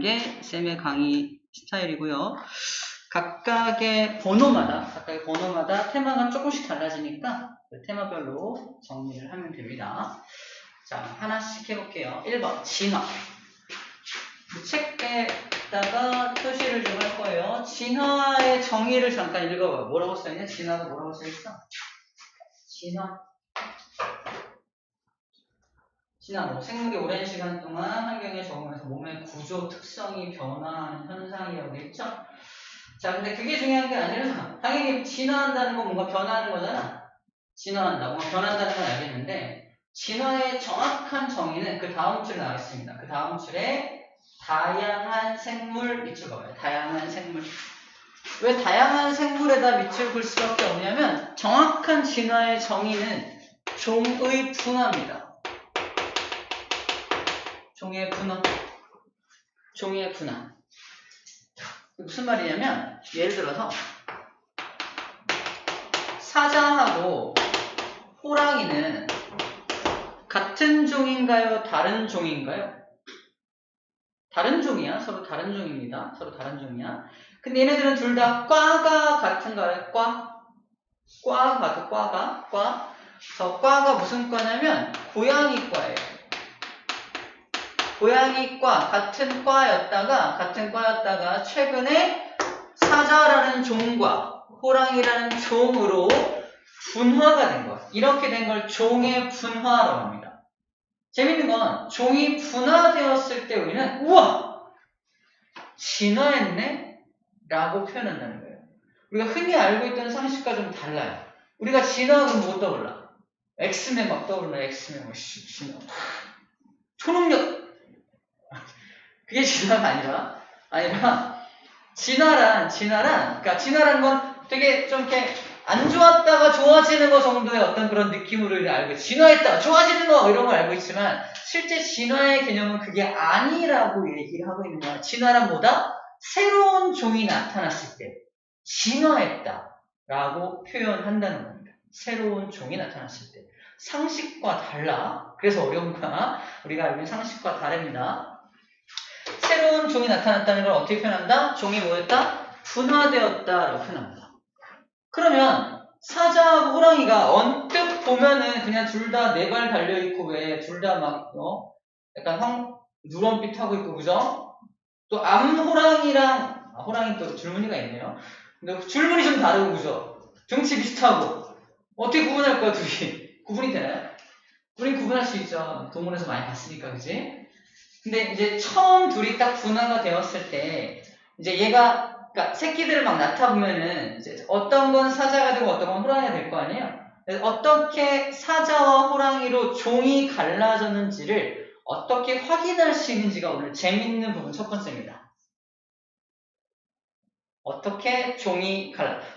하는 게 쌤의 강의 스타일이고요. 각각의 번호마다 테마가 조금씩 달라지니까 그 테마별로 정리를 하면 됩니다. 자, 하나씩 해볼게요. 1번 진화. 책에다가 표시를 좀 할 거예요. 진화의 정의를 잠깐 읽어봐요. 뭐라고 써있냐? 진화가 뭐라고 써있어? 진화, 뭐 생물이 오랜 시간 동안 환경에 적응해서 몸의 구조 특성이 변화하는 현상이라고 했죠? 자, 근데 그게 중요한 게 아니라 당연히 진화한다는 건 뭔가 변하는 거잖아. 진화한다, 뭔가 변한다는 건 알겠는데 진화의 정확한 정의는 그 다음 줄에 나와있습니다. 그 다음 줄에 다양한 생물 밑줄 봐봐요. 다양한 생물. 왜 다양한 생물에다 밑줄 볼 수밖에 없냐면 정확한 진화의 정의는 종의 분화입니다. 종의 분화. 무슨 말이냐면 예를 들어서 사자하고 호랑이는 같은 종인가요? 다른 종인가요? 다른 종이야. 서로 다른 종입니다. 서로 다른 종이야. 근데 얘네들은 둘 다 과가 같은가요? 과가 같아. 과. 그래서 과가 무슨 과냐면 고양이과예요. 고양이과 같은 과였다가 최근에 사자라는 종과 호랑이라는 종으로 분화가 된 거야. 이렇게 된 걸 종의 분화라고 합니다. 재밌는 건 종이 분화되었을 때 우리는 우와! 진화했네? 라고 표현한다는 거예요. 우리가 흔히 알고 있던 상식과 좀 달라요. 우리가 진화하면 뭐 떠올라? 엑스맨 막 떠올라. 엑스맨 진화. 초능력. 그게 진화가 아니라 진화란 건 되게 좀 이렇게 안 좋았다가 좋아지는 거 정도의 어떤 그런 느낌으로 알고 진화했다가 좋아지는 거 이런 걸 알고 있지만 실제 진화의 개념은 그게 아니라고 얘기를 하고 있는 거야. 진화란 뭐다? 새로운 종이 나타났을 때 진화했다라고 표현한다는 겁니다. 새로운 종이 나타났을 때 상식과 달라. 그래서 어려운 거야. 우리가 알고 있는 상식과 다릅니다. 새로운 종이 나타났다는 걸 어떻게 표현한다? 종이 뭐였다? 분화되었다라고 표현합니다. 그러면 사자하고 호랑이가 언뜻 보면은 그냥 둘 다 네 발 달려있고 왜 둘 다 막 약간 누런빛 하고 있고 그죠? 또 암호랑이랑 호랑이 또 줄무늬가 있네요. 근데 줄무늬 좀 다르고 그죠? 등치 비슷하고 어떻게 구분할 거야 둘이? 구분이 되나요? 우린 구분할 수 있죠. 동물에서 많이 봤으니까 그지? 근데 이제 처음 둘이 딱 분화가 되었을 때 이제 얘가 그러니까 새끼들을 막 낳다 보면은 이제 어떤 건 사자가 되고 어떤 건 호랑이가 될 거 아니에요? 그래서 어떻게 사자와 호랑이로 종이 갈라졌는지를 어떻게 확인할 수 있는지가 오늘 재밌는 부분 첫 번째입니다. 어떻게 종이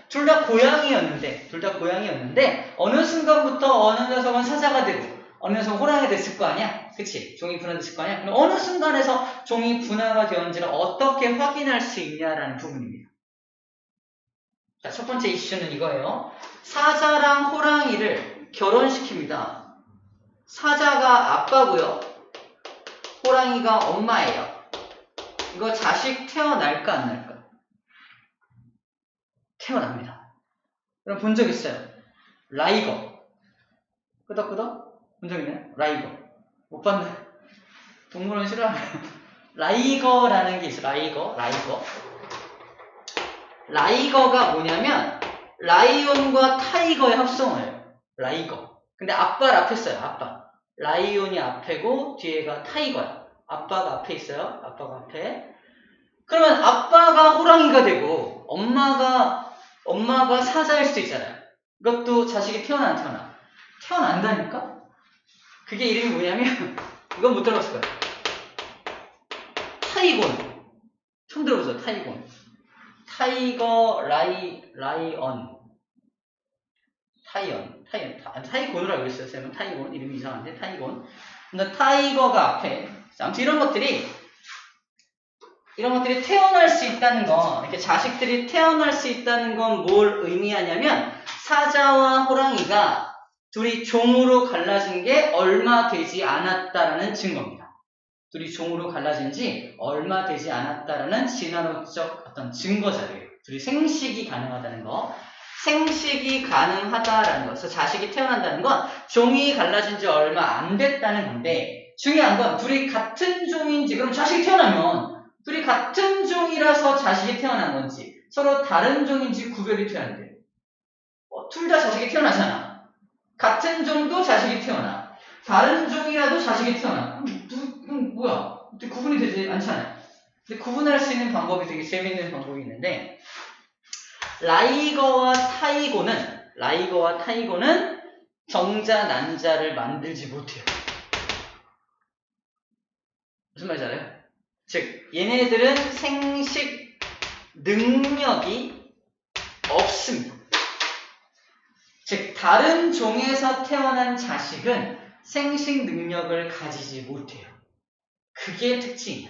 둘 다 고양이였는데 어느 순간부터 어느 녀석은 사자가 되고 어느 녀석은 호랑이가 됐을 거 아니야? 그치? 종이 분화됐을 거 아니야? 그럼 어느 순간에서 종이 분화가 되었는지를 어떻게 확인할 수 있냐라는 부분입니다. 자, 첫 번째 이슈는 이거예요. 사자랑 호랑이를 결혼시킵니다. 사자가 아빠고요. 호랑이가 엄마예요. 이거 자식 태어날까 안 날까? 태어납니다. 그럼 본 적 있어요? 라이거. 끄덕끄덕? 본 적 있나요? 라이거. 못 봤네. 동물원 싫어하나요? 라이거라는 게 있어요. 라이거가 뭐냐면 라이온과 타이거의 합성어예요. 라이거. 근데 아빠를 앞에 써요. 아빠. 라이온이 앞에고 뒤에가 타이거야. 아빠가 앞에 있어요. 아빠가 앞에. 그러면 아빠가 호랑이가 되고 엄마가 사자일 수도 있잖아요. 이것도 자식이 태어나 안 태어나? 태어난다니까? 그게 이름이 뭐냐면 이건 못 들어봤을 거예요. 타이곤. 처음 들어보죠? 타이곤. 타이거, 라이언. 타이곤으로 알고 있어요. 쌤은 타이곤. 이름이 이상한데, 타이곤. 근데 타이거가 앞에. 아무튼 이런 것들이 태어날 수 있다는 건, 이렇게 자식들이 태어날 수 있다는 건 뭘 의미하냐면, 사자와 호랑이가 둘이 종으로 갈라진 게 얼마 되지 않았다라는 증거입니다. 둘이 종으로 갈라진 지 얼마 되지 않았다라는 진화론적 어떤 증거 자료예요. 둘이 생식이 가능하다는 거. 생식이 가능하다라는 거. 그래서 자식이 태어난다는 건 종이 갈라진 지 얼마 안 됐다는 건데, 중요한 건 둘이 같은 종인지, 그럼 자식이 태어나면 둘이 같은 종이라서 자식이 태어난 건지, 서로 다른 종인지 구별이 돼야 안 돼요. 둘 다 자식이 태어나잖아. 같은 종도 자식이 태어나. 다른 종이라도 자식이 태어나. 뭐야? 구분이 되지 않잖아요. 근데 구분할 수 있는 방법이 되게 재밌는 방법이 있는데, 라이거와 타이고는 정자, 난자를 만들지 못해요. 무슨 말인지 알아요? 즉, 얘네들은 생식 능력이 없습니다. 즉, 다른 종에서 태어난 자식은 생식 능력을 가지지 못해요. 그게 특징이야.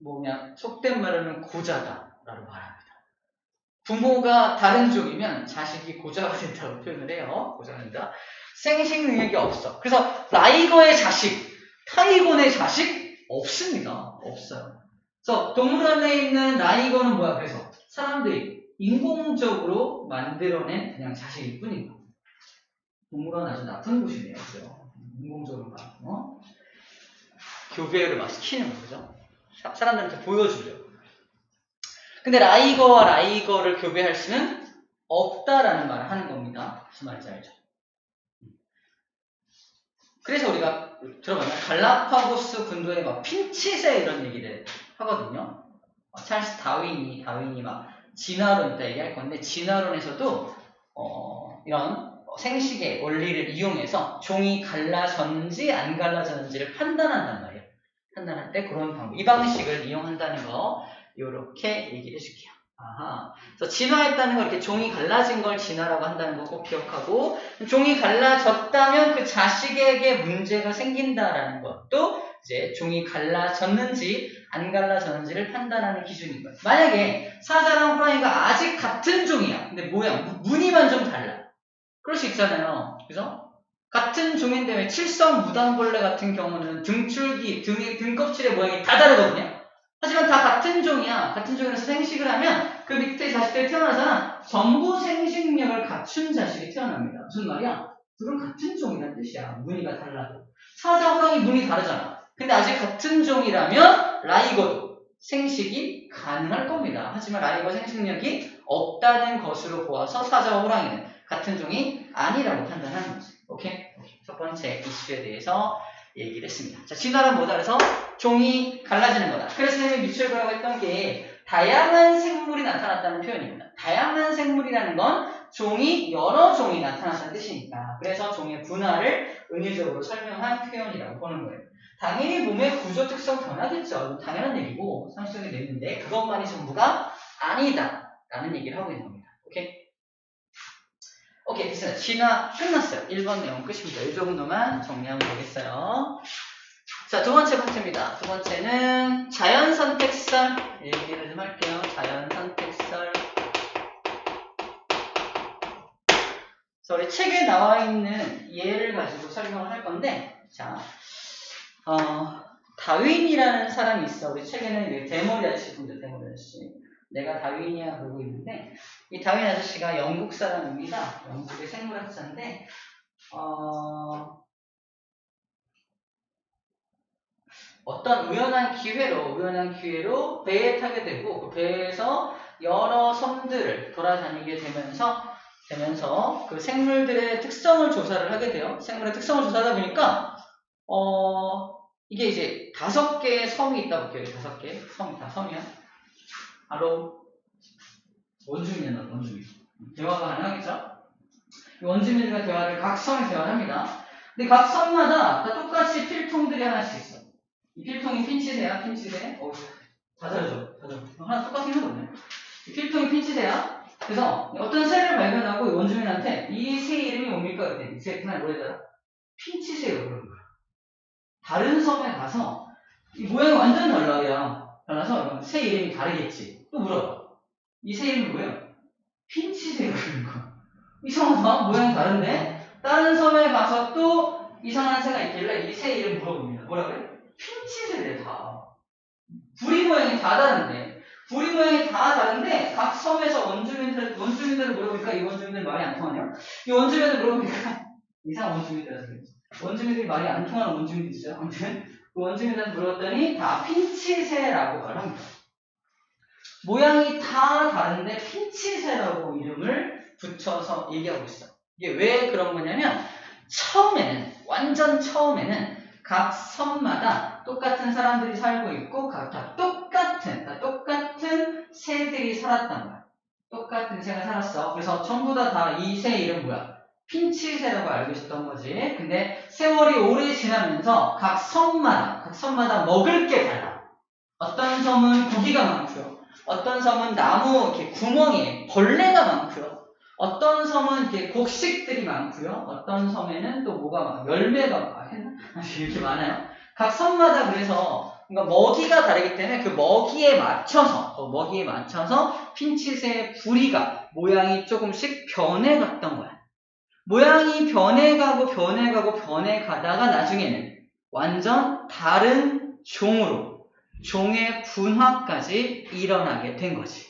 그냥 속된 말로는 고자다라고 말합니다. 부모가 다른 종이면 자식이 고자가 된다고 표현을 해요. 고자가 된다. 생식 능력이 없어. 그래서 라이거의 자식, 타이곤의 자식 없습니다. 없어요. 그래서 동물원에 있는 라이거는 뭐야? 그래서 사람들이 인공적으로 만들어낸 그냥 자식일 뿐인 거예요. 동물원 아주 나쁜 곳이네요. 그죠? 인공적으로 교배를 막 시키는 거죠. 사람들한테 보여주려고. 근데 라이거와 라이거를 교배할 수는 없다라는 말을 하는 겁니다. 무슨 말인지 알죠? 그래서 우리가 들어보면 갈라파고스 군도에 막 핀칫에 이런 얘기를 하거든요. 찰스 다윈이 막 진화론 있다 얘기할 건데, 진화론에서도 이런 생식의 원리를 이용해서 종이 갈라졌는지 안 갈라졌는지를 판단한단 말이에요. 판단할 때 그런 방법, 이 방식을 이용한다는 거 이렇게 얘기를 해줄게요. 아하. 그래서 진화했다는 걸 이렇게 종이 갈라진 걸 진화라고 한다는 거 꼭 기억하고, 종이 갈라졌다면 그 자식에게 문제가 생긴다라는 것도 이제 종이 갈라졌는지 안 갈라졌는지를 판단하는 기준인 거예요. 만약에 사자랑 호랑이가 아직 같은 종이야. 근데 모양, 무늬만 좀 달라. 그럴 수 있잖아요. 그죠? 같은 종인데 왜 칠성 무당벌레 같은 경우는 등줄기, 등껍질의 모양이 다 다르거든요. 하지만 다 같은 종이야. 같은 종이라서 생식을 하면 그 밑에 자식들이 태어나잖아. 전부 생식력을 갖춘 자식이 태어납니다. 무슨 말이야? 둘은 같은 종이라는 뜻이야. 무늬가 달라도. 사자, 호랑이 무늬 다르잖아. 근데 아직 같은 종이라면 라이거도 생식이 가능할 겁니다. 하지만 라이거 생식력이 없다는 것으로 보아서 사자와 호랑이는 같은 종이 아니라고 판단하는 거지. 오케이? 첫 번째 이슈에 대해서 얘기를 했습니다. 자, 진화란 뭐다? 그래서 종이 갈라지는 거다. 그래서 선생님이 미출거라고 했던 게 다양한 생물이 나타났다는 표현입니다. 다양한 생물이라는 건 종이 여러 종이 나타났다는 뜻이니까. 그래서 종의 분화를 은유적으로 설명한 표현이라고 보는 거예요. 당연히 몸의 구조 특성 변하겠죠. 당연한 얘기고 상식적인 내용인데 그것만이 전부가 아니다 라는 얘기를 하고 있는 겁니다. 오케이, 됐어요. 진화 끝났어요. 1번 내용 끝입니다. 이 정도만 정리하면 되겠어요. 자, 두 번째 파트입니다. 두 번째는 자연선택설 얘기를 좀 할게요. 자연선택설. 그래서 우리 책에 나와 있는 예를 가지고 설명을 할 건데, 자, 다윈이라는 사람이 있어. 우리 책에는 대머리 아저씨 분들, 대머리 아저씨. 내가 다윈이야 그러고 있는데, 이 다윈 아저씨가 영국 사람입니다. 영국의 생물학자인데, 어떤 우연한 기회로 배에 타게 되고, 그 배에서 여러 섬들을 돌아다니게 되면서 그 생물들의 특성을 조사를 하게 돼요. 생물의 특성을 조사하다 보니까, 이게 이제 5개의 섬이 있다 볼게요. 5개. 섬이 다 섬이야. 바로 원주민이야, 원주민. 대화가 가능하겠죠? 원주민들과 대화를 각 섬에 대화를 합니다. 근데 각 섬마다 다 똑같이 필통들이 하나씩 있어. 이 필통이 핀치새야, 핀치새. 다 다르죠? 하나 똑같은 건 없네. 이 필통이 핀치새야. 그래서 어떤 새를 발견하고 원주민한테 이 새 이름이 뭡니까? 그랬더니 이 새 그냥 뭐래더라? 핀치새로 그러는 거야. 다른 섬에 가서 이 모양이 완전 달라서 새 이름이 다르겠지. 또 물어봐. 이 새 이름이 뭐예요? 핀치새로 그러는 거야. 이상하다. 모양이 다른데 다른 섬에 가서 또 이상한 새가 있길래 이 새 이름 물어봅니다. 뭐라 그래? 핀치세래 다. 부리 모양이 다 다른데. 부리 모양이 다 다른데 각 섬에서 원주민들을 물어보니까 이 원주민들 말이 안 통하네요. 이 원주민들 물어보니까 이상한 원주민들이라서 그랬죠. 원주민들이 말이 안 통하는 원주민도 있어요. 아무튼 그 원주민들한테 물어봤더니 다 핀치새라고 말합니다. 모양이 다 다른데 핀치새라고 이름을 붙여서 얘기하고 있어요. 이게 왜 그런 거냐면 완전 처음에는 각 섬마다 똑같은 사람들이 살고 있고 다 똑같은 새들이 살았단 말이야. 똑같은 새가 살았어. 그래서 전부 다 이 새 이름 뭐야? 핀치새라고 알고 있었던 거지. 근데 세월이 오래 지나면서 각 섬마다 먹을 게 달라. 어떤 섬은 고기가 많고요. 어떤 섬은 나무 이렇게 구멍에 벌레가 많고요. 어떤 섬은 이렇게 곡식들이 많고요. 어떤 섬에는 또 뭐가 많아요? 열매가 이렇게 많아요. 각 섬마다 그래서 그러니까 먹이가 다르기 때문에 그 먹이에 맞춰서 핀치새의 부리가 모양이 조금씩 변해갔던 거야. 모양이 변해가다가 나중에는 완전 다른 종의 분화까지 일어나게 된 거지.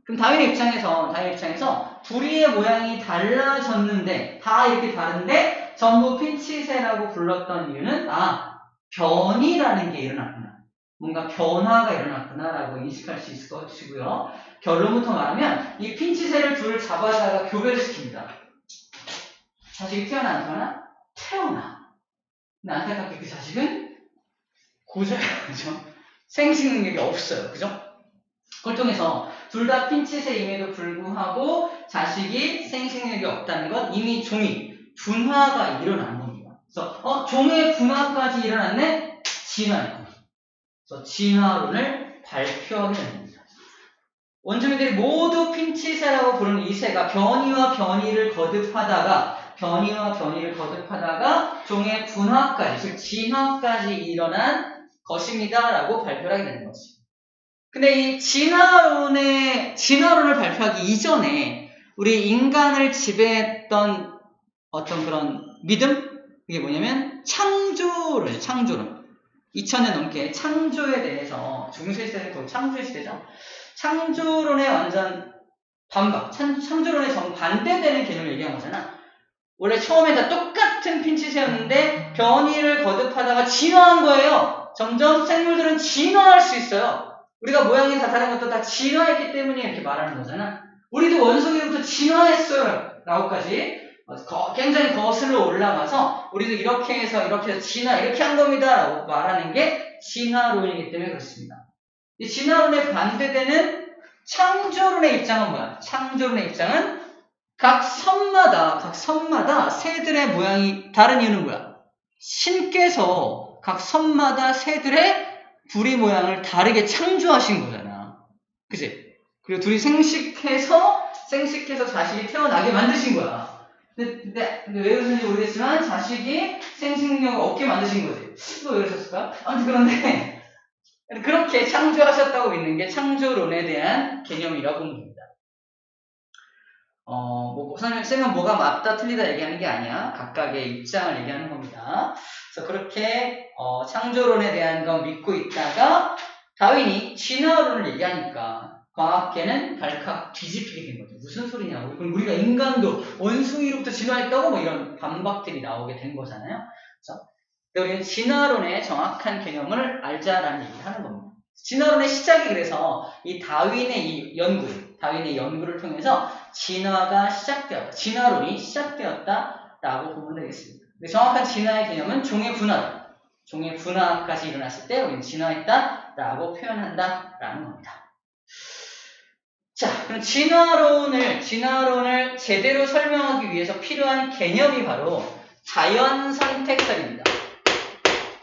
그럼 다윈의 입장에서 부리의 모양이 달라졌는데 다 이렇게 다른데 전부 핀치새라고 불렀던 이유는 변이라는 게 일어났구나. 뭔가 변화가 일어났구나라고 인식할 수 있을 것이고요. 결론부터 말하면 이 핀치새를 둘 잡아다가 교배를 시킵니다. 자식이 태어나. 근데 안타깝게 그 자식은 고자야, 그죠? 생식 능력이 없어요, 그죠? 그걸 통해서 둘 다 핀치새임에도 불구하고 자식이 생식 능력이 없다는 건 이미 종이 분화가 일어난 겁니다. 그래서 종의 분화까지 일어났네? 진화였구나. 그래서 진화론을 발표하게 됩니다. 원주민들이 모두 핀치새라고 부르는 이 새가 변이와 변이를 거듭하다가 종의 분화까지, 즉 진화까지 일어난 것입니다. 라고 발표를 하게 되는 거지. 근데 이 진화론을 발표하기 이전에 우리 인간을 지배했던 어떤 그런 믿음? 이게 뭐냐면 창조론. 2000년 넘게 창조에 대해서 중세시대는 거의 창조의 시대죠. 창조론의 완전 반박, 창조론의 정반대되는 개념을 얘기한 거잖아. 원래 처음에 다 똑같은 핀치새였는데 변이를 거듭하다가 진화한 거예요. 점점 생물들은 진화할 수 있어요. 우리가 모양이 다 다른 것도 다 진화했기 때문에 이렇게 말하는 거잖아. 우리도 원숭이로부터 진화했어요. 라고까지 굉장히 거슬러 올라가서 우리도 이렇게 해서 진화 이렇게 한 겁니다. 라고 말하는 게 진화론이기 때문에 그렇습니다. 이 진화론에 반대되는 창조론의 입장은 뭐야? 창조론의 입장은 각 섬마다 새들의 모양이 다른 이유는 뭐야? 신께서 각 섬마다 새들의 부리 모양을 다르게 창조하신 거잖아. 그치? 그리고 둘이 생식해서 자식이 태어나게 만드신 거야. 근데 왜 그러는지 모르겠지만 자식이 생식 능력을 없게 만드신 거지. 왜 그러셨을까? 아무튼 그런데 그렇게 창조하셨다고 믿는 게 창조론에 대한 개념이라고 보면 됩니다. 쌤은 뭐가 맞다 틀리다 얘기하는 게 아니야. 각각의 입장을 얘기하는 겁니다. 그래서 그렇게 창조론에 대한 건 믿고 있다가 다윈이 진화론을 얘기하니까 과학계는 발칵 뒤집히게 된 거죠. 무슨 소리냐고. 그럼 우리가 인간도 원숭이로부터 진화했다고 뭐 이런 반박들이 나오게 된 거잖아요. 그래서 우리는 진화론의 정확한 개념을 알자라는 얘기를 하는 겁니다. 진화론의 시작이 그래서 이 다윈의 연구를 통해서 진화론이 시작되었다라고 보면 되겠습니다. 근데 정확한 진화의 개념은 종의 분화까지 일어났을 때 우리는 진화했다라고 표현한다라는 겁니다. 자, 그럼 진화론을 제대로 설명하기 위해서 필요한 개념이 바로 자연선택설입니다.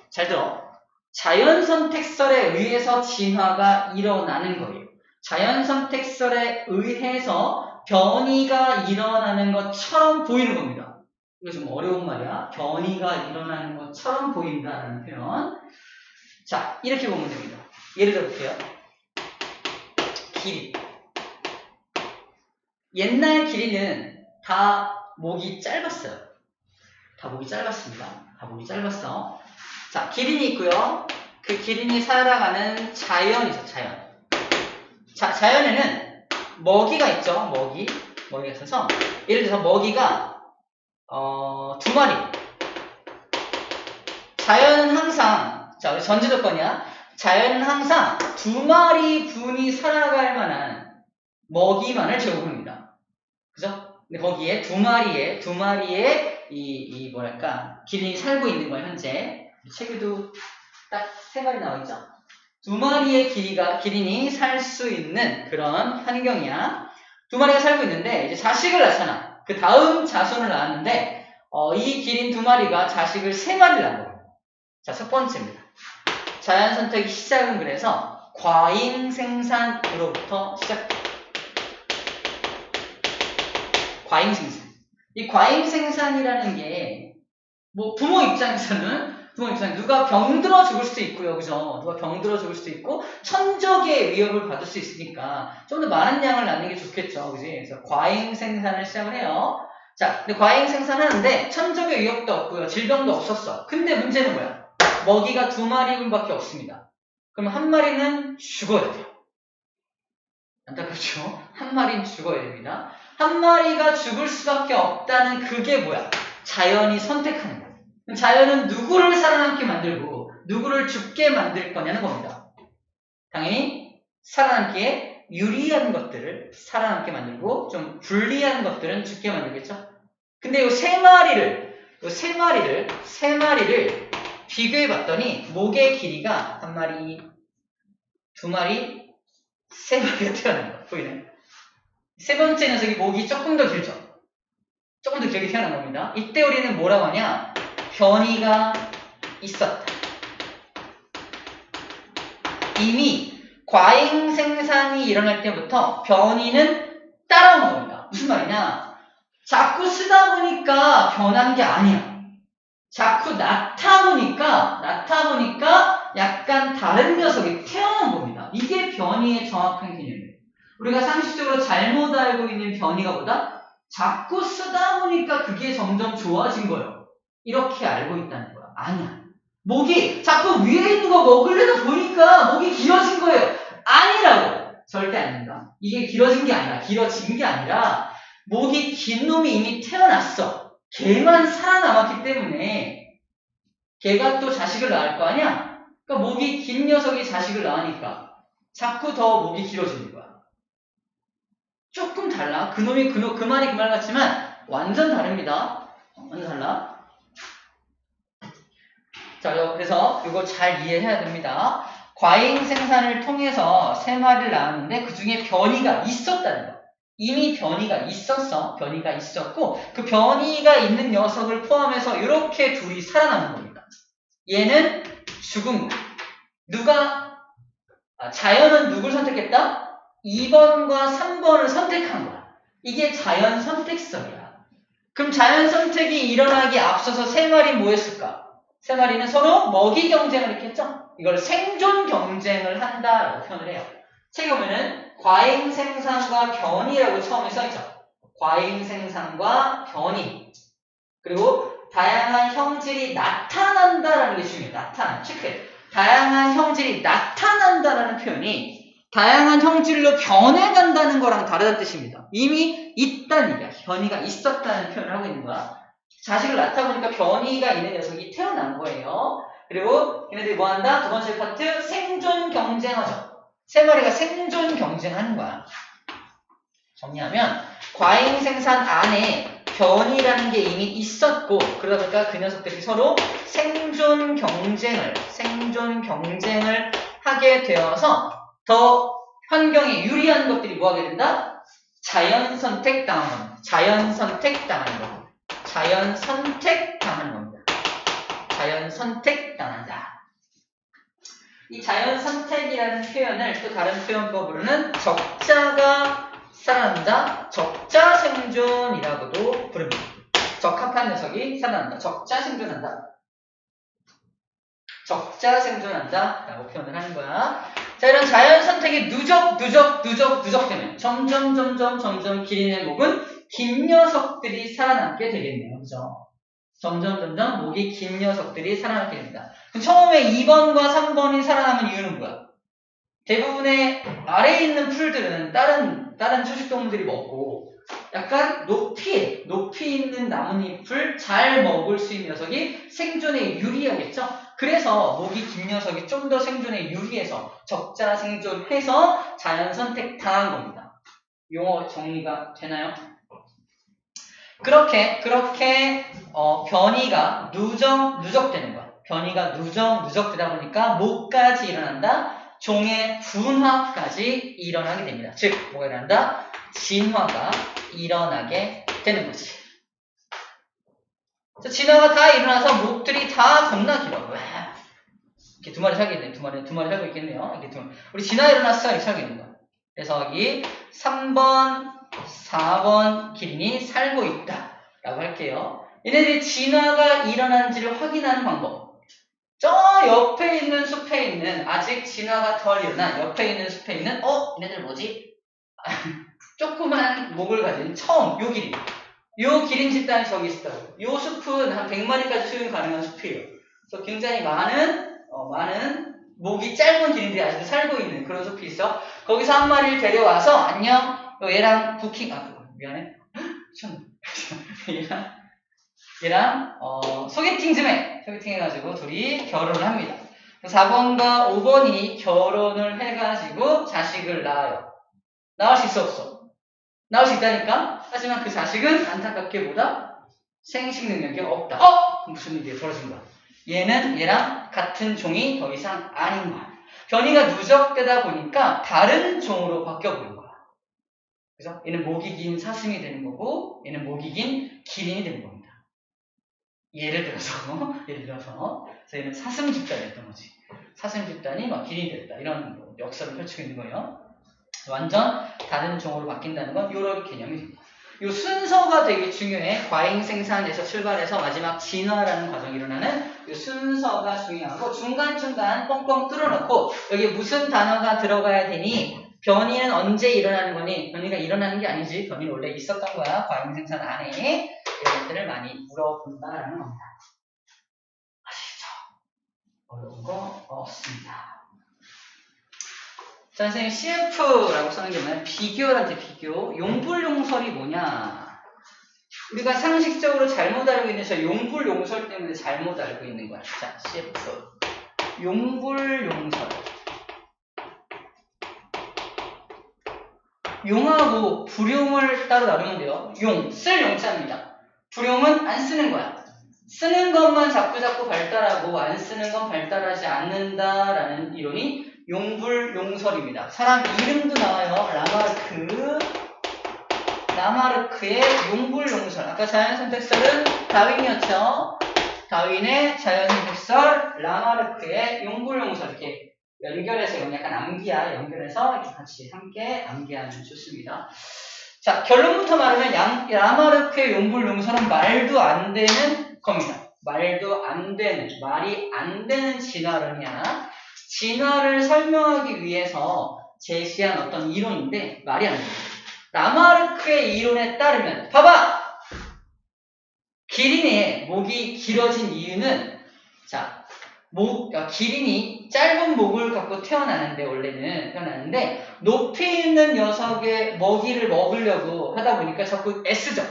잘 들어. 자연선택설에 의해서 진화가 일어나는 거예요. 자연선택설에 의해서 변이가 일어나는 것처럼 보이는 겁니다. 이거 좀 어려운 말이야. 변이가 일어나는 것처럼 보인다라는 표현. 자, 이렇게 보면 됩니다. 예를 들어볼게요. 길이. 옛날 길이는 다 목이 짧았어요. 다 목이 짧았습니다. 다 목이 짧았어. 자, 기린이 있고요. 그 기린이 살아가는 자연이죠, 자연. 자, 자연에는 먹이가 있죠, 먹이가 있어서, 예를 들어서 먹이가, 2마리. 자연은 항상, 자, 우리 전제조건이야. 자연은 항상 2마리 분이 살아갈 만한 먹이만을 제공합니다. 그죠? 근데 거기에 2마리의 뭐랄까, 기린이 살고 있는 거예요, 현재. 책에도 딱 3마리 나와있죠? 2마리의 기린이 살 수 있는 그런 환경이야. 2마리가 살고 있는데, 이제 자식을 낳잖아. 그 다음 자손을 낳았는데, 이 기린 2마리가 자식을 3마리를 낳은 거예요. 자, 첫 번째입니다. 자연 선택의 시작은 그래서 과잉 생산으로부터 시작돼요. 과잉 생산. 이 과잉 생산이라는 게, 뭐, 부모 입장에서는 누가 병들어 죽을 수도 있고요. 그죠? 누가 병들어 죽을 수도 있고, 천적의 위협을 받을 수 있으니까, 좀 더 많은 양을 낳는 게 좋겠죠. 그지? 그래서 과잉 생산을 시작을 해요. 자, 근데 과잉 생산하는데, 천적의 위협도 없고요. 질병도 없었어. 근데 문제는 뭐야? 먹이가 2마리분밖에 없습니다. 그럼 1마리는 죽어야 돼요. 안타깝죠? 1마리는 죽어야 됩니다. 1마리가 죽을 수밖에 없다는 그게 뭐야? 자연이 선택하는 거예요. 자연은 누구를 살아남게 만들고 누구를 죽게 만들 거냐는 겁니다. 당연히 살아남기에 유리한 것들을 살아남게 만들고 좀 불리한 것들은 죽게 만들겠죠. 근데 이 3마리를 비교해 봤더니 목의 길이가 1마리, 2마리, 3마리가 태어난 거예요. 보이나요? 세 번째 녀석이 목이 조금 더 길죠. 조금 더 길게 태어난 겁니다. 이때 우리는 뭐라고 하냐? 변이가 있었다. 이미 과잉 생산이 일어날 때부터 변이는 따라오는 겁니다. 무슨 말이냐? 자꾸 쓰다 보니까 변한 게 아니야. 자꾸 낳다 보니까 약간 다른 녀석이 태어난 겁니다. 이게 변이의 정확한 개념이에요. 우리가 상식적으로 잘못 알고 있는 변이가 보다 자꾸 쓰다 보니까 그게 점점 좋아진 거예요. 이렇게 알고 있다는 거야. 아니야. 목이 자꾸 위에 있는 거 먹으려다 보니까 목이 길어진 거예요. 아니라고. 절대 아닙니다. 이게 길어진 게 아니라 목이 긴 놈이 이미 태어났어. 걔만 살아남았기 때문에 걔가 또 자식을 낳을 거 아니야? 그러니까 목이 긴 녀석이 자식을 낳으니까 자꾸 더 목이 길어지는 거야. 조금 달라. 그 말이 그 말 같지만 완전 다릅니다. 완전 달라. 자, 그래서 이거 잘 이해해야 됩니다. 과잉 생산을 통해서 3마리를 낳았는데 그 중에 변이가 있었다는 거. 이미 변이가 있었고 그 변이가 있는 녀석을 포함해서 이렇게 둘이 살아남는 겁니다. 얘는 죽은 거야. 자연은 누굴 선택했다? 2번과 3번을 선택한 거야. 이게 자연 선택성이야. 그럼 자연 선택이 일어나기 앞서서 3마리 뭐 했을까? 3마리는 서로 먹이 경쟁을 이렇게 했죠? 이걸 생존 경쟁을 한다라고 표현을 해요. 책에 보면은 과잉 생산과 변이라고 처음에 써있죠. 과잉 생산과 변이. 그리고 다양한 형질이 나타난다라는 게 중요해요. 체크해. 다양한 형질이 나타난다라는 표현이 다양한 형질로 변해간다는 거랑 다르다는 뜻입니다. 이미 있다는 얘기야. 변이가 있었다는 표현을 하고 있는 거야. 자식을 낳다 보니까 변이가 있는 녀석이 태어난 거예요. 그리고 얘네들이 뭐 한다? 두 번째 파트, 생존 경쟁하죠. 3마리가 생존 경쟁하는 거야. 정리하면 과잉 생산 안에 변이라는 게 이미 있었고 그러다 보니까 그 녀석들이 서로 생존 경쟁을 하게 되어서 더 환경에 유리한 것들이 뭐 하게 된다? 자연 선택당하는 겁니다. 자연 선택당한다. 이 자연 선택이라는 표현을 또 다른 표현법으로는 적자가 살아난다, 적자 생존이라고도 부릅니다. 적합한 녀석이 살아난다, 적자 생존한다 라고 표현을 하는 거야. 자, 이런 자연 선택이 누적 되면 점점 기린의 목은 긴 녀석들이 살아남게 되겠네요. 그죠? 점점 목이 긴 녀석들이 살아남게 됩니다. 처음에 2번과 3번이 살아남은 이유는 뭐야? 대부분의 아래에 있는 풀들은 다른 초식동물들이 먹고 약간 높이 있는 나뭇잎을 잘 먹을 수 있는 녀석이 생존에 유리하겠죠? 그래서 목이 긴 녀석이 좀 더 생존에 유리해서 적자 생존해서 자연 선택당한 겁니다. 용어 정리가 되나요? 그렇게 변이가 누적되는 거야. 변이가 누적되다 보니까 목까지 일어난다. 종의 분화까지 일어나게 됩니다. 즉 뭐가 일어난다? 진화가 일어나게 되는 거지. 진화가 다 일어나서 목들이 다 겁나 길어. 이렇게 두 마리 살고 있네. 두 마리 살고 있겠네요. 이렇게 우리 진화 일어났어. 이렇게 살고 있는 거야. 그래서 여기 3번, 4번 기린이 살고 있다. 라고 할게요. 얘네들이 진화가 일어난지를 확인하는 방법. 저 옆에 있는 숲에 있는 아직 진화가 덜 일어난 옆에 있는 숲에 있는 얘네들 뭐지? 조그만 목을 가진 처음 요 기린. 요 기린 집단이 저기 있다고. 요 숲은 한 100마리까지 수용 가능한 숲이에요. 그래서 굉장히 많은 목이 짧은 기린들이 아직도 살고 있는 그런 숲이 있어. 거기서 한 마리를 데려와서 안녕. 얘랑 부킹 미안해. 얘랑 소개팅 좀 해. 소개팅 해가지고 둘이 결혼을 합니다. 4번과 5번이 결혼을 해가지고 자식을 낳아요. 낳을 수 있어 없어? 낳을 수 있다니까? 하지만 그 자식은 안타깝게보다 생식 능력이 없다. 무슨 일이 벌어진 거야? 얘는 얘랑 같은 종이 더 이상 아닌 거야. 변이가 누적되다 보니까 다른 종으로 바뀌어버린 거야. 그래서 얘는 목이 긴 사슴이 되는 거고 얘는 목이 긴 기린이 되는 겁니다. 예를 들어서 얘는 사슴 집단이었던 거지. 사슴 집단이 막 기린이 됐다. 이런 역사를 펼치고 있는 거예요. 완전 다른 종으로 바뀐다는 건 이런 개념이 됩니다. 이 순서가 되게 중요해. 과잉 생산에서 출발해서 마지막 진화라는 과정이 일어나는 이 순서가 중요하고 중간중간 뻥뻥 뚫어놓고 여기 무슨 단어가 들어가야 되니? 변이는 언제 일어나는 거니? 변이가 일어나는 게 아니지. 변이는 원래 있었던 거야. 과잉 생산 안에. 이런 것들을 많이 물어본다라는 겁니다. 아시죠? 어려운 거 없습니다. 자, 선생님 CF라고 써는 게 뭐냐? 비교란테 비교. 용불용설이 뭐냐? 우리가 상식적으로 잘못 알고 있는 저 용불용설 때문에 잘못 알고 있는 거야. 자, CF. 용불용설. 용하고 불용을 따로 나누면 돼요. 쓸 용자입니다. 불용은 안 쓰는 거야. 쓰는 것만 자꾸 발달하고 안 쓰는 건 발달하지 않는다라는 이론이 용불용설입니다. 사람 이름도 나와요. 라마르크의 용불용설. 아까 자연선택설은 다윈이었죠. 다윈의 자연선택설, 라마르크의 용불용설. 이렇게 연결해서 이건 약간 암기야. 연결해서 이렇게 같이 함께 암기하면 좋습니다. 자, 결론부터 말하면 라마르크의 용불용설은 말도 안 되는 겁니다. 말이 안 되는 진화론이야. 진화를 설명하기 위해서 제시한 어떤 이론인데 말이 안 됩니다. 라마르크의 이론에 따르면 봐봐! 기린의 목이 길어진 이유는 기린이 짧은 목을 갖고 태어나는데 높이 있는 녀석의 먹이를 먹으려고 하다 보니까 자꾸 애쓰죠.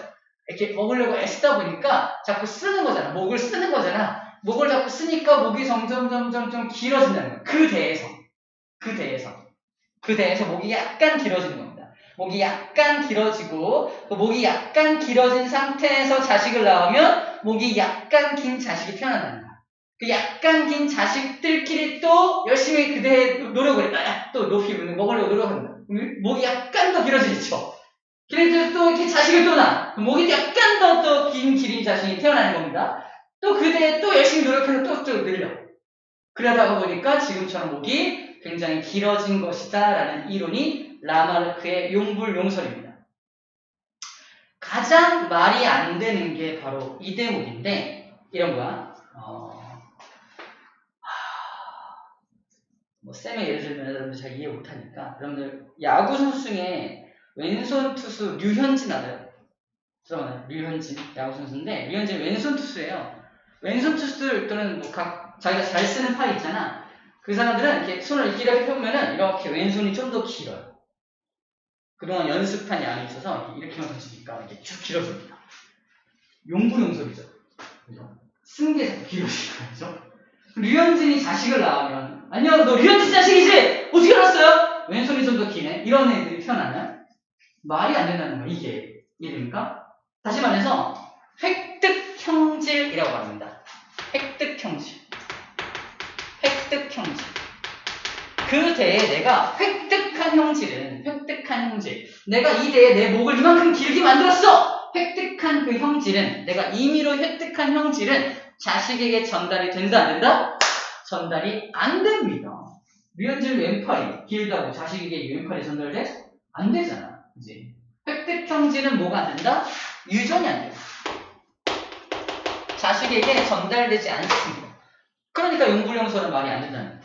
이렇게 먹으려고 애쓰다 보니까 자꾸 쓰는 거잖아. 목을 쓰는 거잖아. 목을 자꾸 쓰니까 목이 점점 길어진다는 거야. 그 대에서 목이 약간 길어지는 겁니다. 목이 약간 길어지고 목이 약간 길어진 상태에서 자식을 낳으면 목이 약간 긴 자식이 태어난다는 거야. 그 약간 긴 자식들끼리 또 열심히 그대의 노력을 또 높이 먹으려고 노력합니다. 목이 약간 더 길어지죠. 그래서 또 이렇게 자식을 또 낳아. 목이 약간 더 긴 기린 자식이 태어나는 겁니다. 또 그대 또 열심히 노력해서 또 늘려. 그러다가 보니까 지금처럼 목이 굉장히 길어진 것이다라는 이론이 라마르크의 용불용설입니다. 가장 말이 안 되는 게 바로 이 대목인데 이런 거야. 쌤의 예를 들면 여러분들 잘 이해 못하니까 여러분들 야구 선수 중에 왼손 투수 류현진 알아요? 들어가는 류현진 야구 선수인데 류현진 왼손 투수예요. 왼손 투수들 또는 뭐 자기가 잘 쓰는 팔 있잖아. 그 사람들은 이렇게 손을 이렇게 펴보면은 이렇게 왼손이 좀 더 길어요. 그동안 연습한 양이 있어서 이렇게만 던지니까 이렇게 쭉 길어집니다. 용부용설이죠. 그죠? 승계에서 길어지는 거죠. 류현진이 자식을 낳으면 안녕 너 류현진 자식이지? 어떻게 알았어요? 왼손이 좀 더 기네. 이런 애들이 태어나면 말이 안 된다는 거예요. 이게 이해됩니까? 다시 말해서 획득형질이라고 합니다. 획득형질. 획득형질. 그 대에 내가 획득한 형질. 내가 이 대에 내 목을 이만큼 길게 만들었어! 획득한 그 형질은, 내가 임의로 획득한 형질은 자식에게 전달이 된다, 안 된다? 전달이 안 됩니다. 류현진 왼팔이 길다고 자식에게 왼팔이 전달돼? 안 되잖아. 그지? 획득 형질은 뭐가 안 된다? 유전이 안 돼요. 자식에게 전달되지 않습니다. 그러니까 용불용설은 말이 안 된다는 거예요.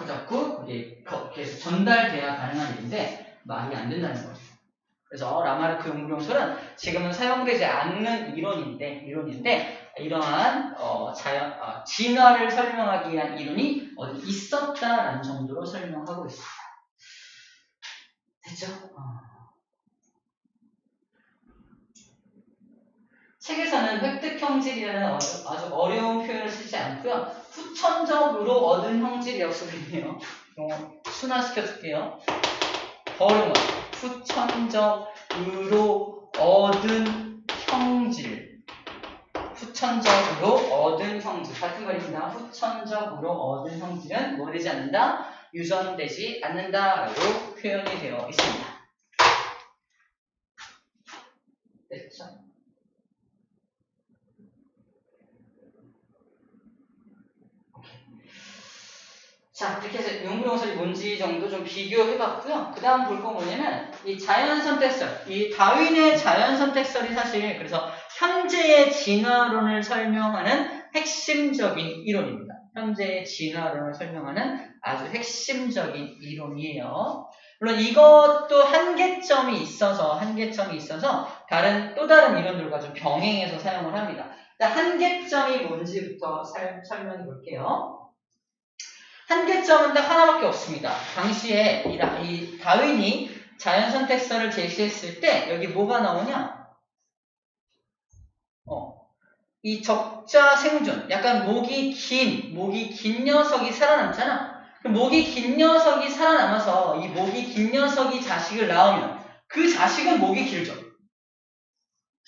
자꾸 이게 계속 전달돼야 가능한 일인데 말이 안 된다는 거죠. 그래서 라마르크 용불용설은 지금은 사용되지 않는 이론인데 이러한 진화를 설명하기 위한 이론이 어디 있었다라는 정도로 설명하고 있습니다. 됐죠? 책에서는 획득형질이라는 아주 어려운 표현을 쓰지 않고요. 후천적으로 얻은 형질이라고 쓰고 있네요. 순화시켜줄게요. 더 어려운 거. 후천적으로 얻은 형질. 후천적으로 얻은 형질. 같은 말입니다. 후천적으로 얻은 형질은 뭐 되지 않는다? 유전되지 않는다라고 표현이 되어 있습니다. 됐죠? 자, 이렇게 해서 용불용설이 뭔지 정도 좀 비교해봤고요. 그 다음 볼 거 뭐냐면, 이 자연선택설. 이 다윈의 자연선택설이 사실, 그래서 현재의 진화론을 설명하는 핵심적인 이론입니다. 현재의 진화론을 설명하는 아주 핵심적인 이론이에요. 물론 이것도 한계점이 있어서 또 다른 이론들과 좀 병행해서 사용을 합니다. 한계점이 뭔지부터 설명해 볼게요. 한계점은 딱 하나밖에 없습니다. 당시에 이 다윈이 자연선택설을 제시했을 때 여기 뭐가 나오냐? 이 적자 생존, 약간 목이 긴 녀석이 살아남잖아. 목이 긴 녀석이 살아남아서 이 목이 긴 녀석이 자식을 낳으면 그 자식은 목이 길죠.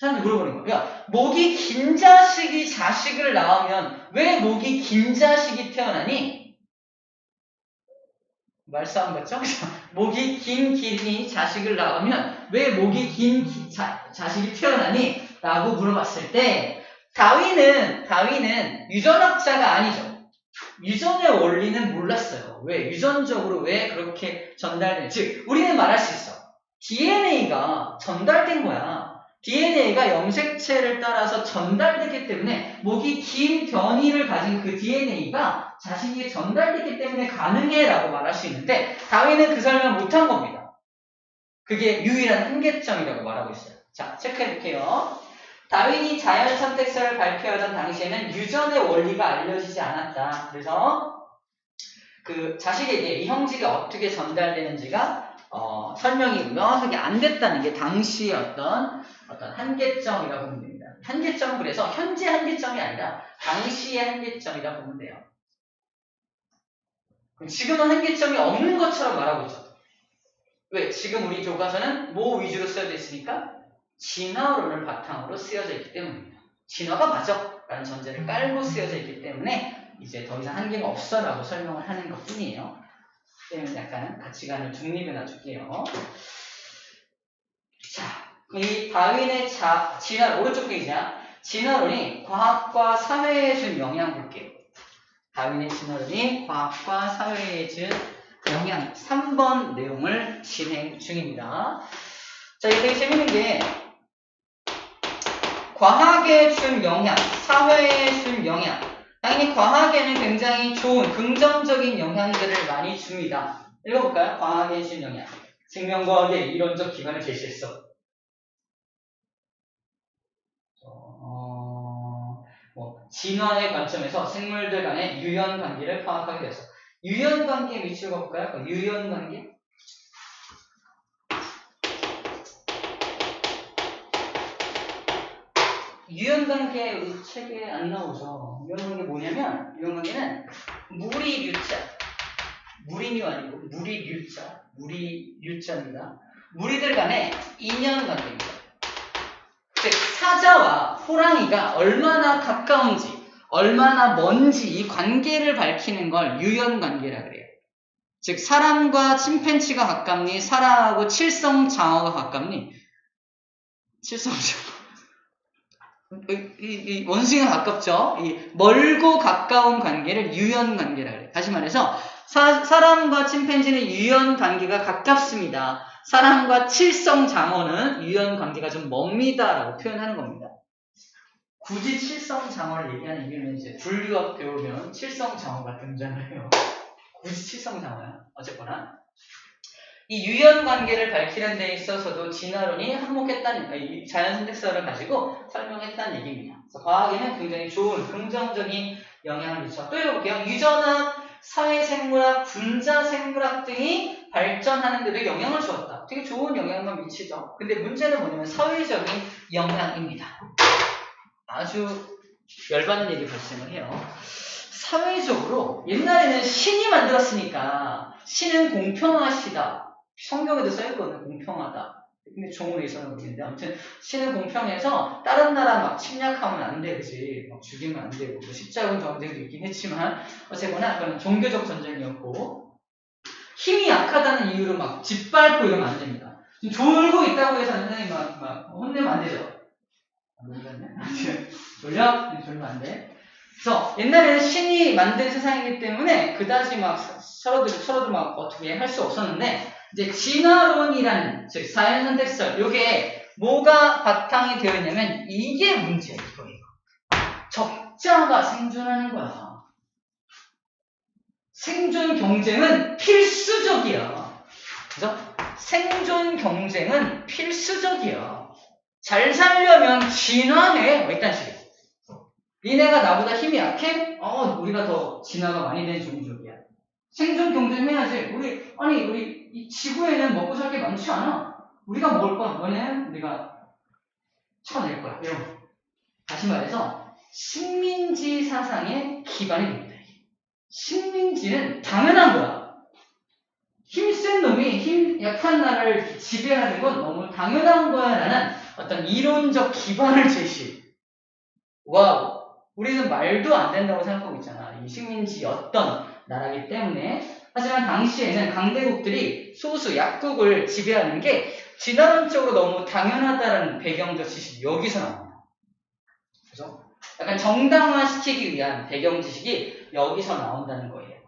사람들이 물어보는 거예요. 목이 긴 자식이 자식을 낳으면 왜 목이 긴 자식이 태어나니? 말싸움 같죠? 목이 긴 기린이 자식을 낳으면 왜 목이 긴 자식이 태어나니? 라고 물어봤을 때 다윈은 유전학자가 아니죠. 유전의 원리는 몰랐어요. 왜? 유전적으로 왜 그렇게 전달되는지. 즉 우리는 말할 수 있어. DNA가 전달된 거야. DNA가 염색체를 따라서 전달됐기 때문에 목이 긴 변이를 가진 그 DNA가 자식에게 전달됐기 때문에 가능해 라고 말할 수 있는데 다윈은 그 설명을 못한 겁니다. 그게 유일한 한계점이라고 말하고 있어요. 자, 체크해 볼게요. 다윈이 자연선택설을 발표하던 당시에는 유전의 원리가 알려지지 않았다. 그래서 그 자식에게 이 형질이 어떻게 전달되는지가 설명이 명확하게 안 됐다는 게 당시의 어떤 한계점이라고 보면 됩니다. 한계점은 그래서 현재 한계점이 아니라 당시의 한계점이라고 보면 돼요. 지금은 한계점이 없는 것처럼 말하고 있죠. 왜? 지금 우리 교과서는 뭐 위주로 쓰여져 있으니까? 진화론을 바탕으로 쓰여져 있기 때문입니다. 진화가 맞아! 라는 전제를 깔고 쓰여져 있기 때문에 이제 더 이상 한계가 없어 라고 설명을 하는 것 뿐이에요. 때문에 약간 가치관을 중립해 놔줄게요. 자, 이 다윈의 진화, 오른쪽 페이지야. 진화론이 과학과 사회에 준 영향 볼게요. 다윈의 진화론이 과학과 사회에 준 영향 3번 내용을 진행 중입니다. 자, 이게 되게 재밌는 게 과학에 준 영향, 사회에 준 영향. 당연히 과학에는 굉장히 좋은 긍정적인 영향들을 많이 줍니다. 읽어볼까요? 과학에 준 영향. 생명과학의 이론적 기반을 제시했어. 진화의 관점에서 생물들 간의 유연 관계를 파악하게 되었어. 유연 관계의 위치를 볼까요? 유연 관계. 유연 관계 이 책에 안 나오죠. 유연 관계 뭐냐면, 유연 관계는 무리류자, 무리류 아니고 무리류자입니다. 무리들 간의 인연 관계입니다. 즉 사자와 호랑이가 얼마나 가까운지, 얼마나 먼지 이 관계를 밝히는 걸 유연 관계라 그래요. 즉 사람과 침팬지가 가깝니, 사람하고 칠성장어가 가깝니? 칠성장어. 이 원숭이가 가깝죠. 이 멀고 가까운 관계를 유연 관계라 그래요. 다시 말해서 사람과 침팬지는 유연 관계가 가깝습니다. 사람과 칠성장어는 유연 관계가 좀 멉니다라고 표현하는 겁니다. 굳이 칠성장어를 얘기하는 이유는 이제 분류학 배우면 칠성장어가 등장을 해요. 굳이 칠성장어야. 어쨌거나 이 유연 관계를 밝히는 데 있어서도 진화론이 한몫했다는, 자연선택설을 가지고 설명했다는 얘기입니다. 그래서 과학에는 굉장히 좋은 긍정적인 영향을 미쳐. 또 읽어볼게요. 유전학, 사회생물학, 분자생물학 등이 발전하는 데도 영향을 주었다. 되게 좋은 영향만 미치죠. 근데 문제는 뭐냐면 사회적인 영향입니다. 아주 열받는 일이 발생을 해요. 사회적으로 옛날에는 신이 만들었으니까 신은 공평하시다. 성경에도 써있거든요. 공평하다. 근데 종은 의사는 모르겠는데 아무튼 신은 공평해서 다른 나라 막 침략하면 안 되지. 막 죽이면 안 되고 십자군 전쟁도 있긴 했지만 어쨌거나 그건 종교적 전쟁이었고 힘이 약하다는 이유로 막 짓밟고 이러면 안 됩니다. 졸고 있다고 해서 선생님 막 혼내면 안 되죠. 졸면 안 돼. 그래서 옛날에는 신이 만든 세상이기 때문에 그다지 막 서로들 막 어떻게 할 수 없었는데 이제 진화론이라는 즉 자연선택설 요게 뭐가 바탕이 되어 있냐면 이게 문제예요. 적자가 생존하는 거야. 생존 경쟁은 필수적이야. 그죠? 생존 경쟁은 필수적이야. 잘 살려면 진화해. 일단 식이야. 니네가 나보다 힘이 약해? 우리가 더 진화가 많이 된 종족이야. 생존 경쟁해야지. 우리 이 지구에는 먹고 살 게 많지 않아. 우리가 먹을 거야. 너네는 우리가 쳐낼 거야. 이런 거. 다시 말해서 식민지 사상의 기반이 됩니다. 식민지는 당연한 거야. 힘센 놈이 힘 약한 나라를 지배하는 건 너무 당연한 거야 라는 어떤 이론적 기반을 제시. 와우. 우리는 말도 안 된다고 생각하고 있잖아. 이 식민지 어떤 나라이기 때문에. 하지만 당시에는 강대국들이 소수 약국을 지배하는 게 진화론적으로 너무 당연하다는 배경적 지식이 여기서 나옵니다. 그죠? 약간 정당화시키기 위한 배경 지식이 여기서 나온다는 거예요.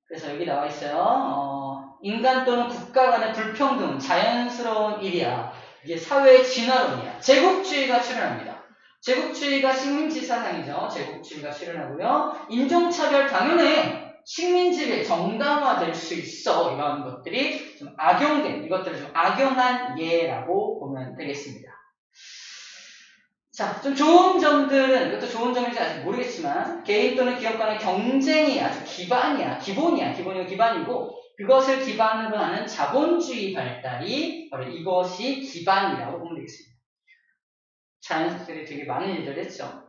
그래서 여기 나와 있어요. 인간 또는 국가 간의 불평등은 자연스러운 일이야. 이게 사회의 진화론이야. 제국주의가 출현합니다. 제국주의가 식민지 사상이죠. 제국주의가 출현하고요. 인종차별 당연해. 식민지배 정당화될 수 있어. 이런 것들이 좀 악용된, 이것들을 좀 악용한 예라고 보면 되겠습니다. 자, 좀 좋은 점들은, 이것도 좋은 점인지 아직 모르겠지만, 개인 또는 기업 간의 경쟁이 아주 기본이고, 그것을 기반으로 하는 자본주의 발달이, 바로 이것이 기반이라고 보면 되겠습니다. 자연스들이 되게 많은 일들을 했죠.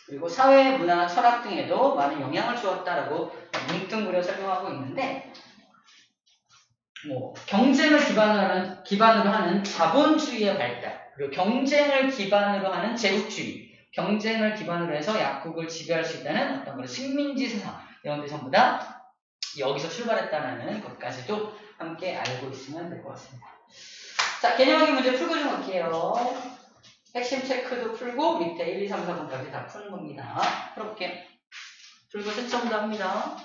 그리고 사회, 문화, 철학 등에도 많은 영향을 주었다라고 뭉뚱그려 설명하고 있는데, 경쟁을 기반으로 하는 자본주의의 발달, 그리고 경쟁을 기반으로 하는 제국주의, 경쟁을 기반으로 해서 약국을 지배할 수 있다는 어떤 그런 식민지 세상, 이런 것들이 전부 다 여기서 출발했다는 것까지도 함께 알고 있으면 될 것 같습니다. 자, 개념학의 문제 풀고 좀 갈게요. 핵심 체크도 풀고 밑에 1, 2, 3, 4번까지 다 푸는 겁니다. 풀어볼게요. 풀고 채점도 합니다.